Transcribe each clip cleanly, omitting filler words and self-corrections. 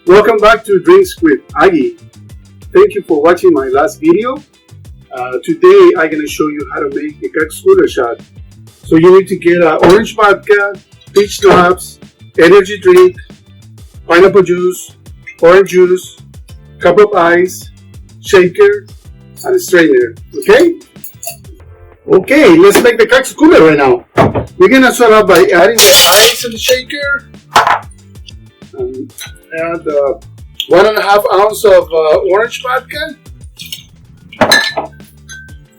Welcome back to Drinks with Augie. Thank you for watching my last video. Today I'm going to show you how to make a Cactus Cooler shot. So you need to get orange vodka, peach schnapps, energy drink, pineapple juice, orange juice, cup of ice, shaker, and a strainer. Okay, let's make the Cactus Cooler right now. We're going to start off by adding the ice in the shaker. Add 1.5 ounce of orange vodka,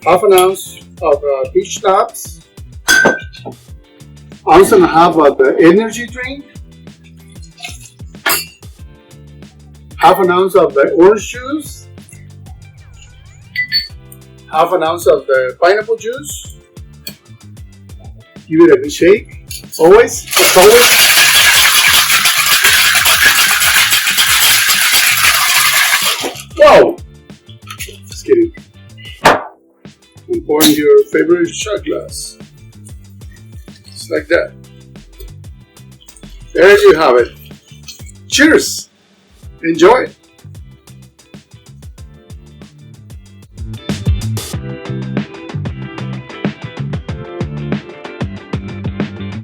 1/2 ounce of peach schnapps, 1.5 ounces of the energy drink, 1/2 ounce of the orange juice, 1/2 ounce of the pineapple juice. Give it a good shake, as always. Whoa! Just kidding. And pour in your favorite shot glass. Just like that. There you have it. Cheers! Enjoy!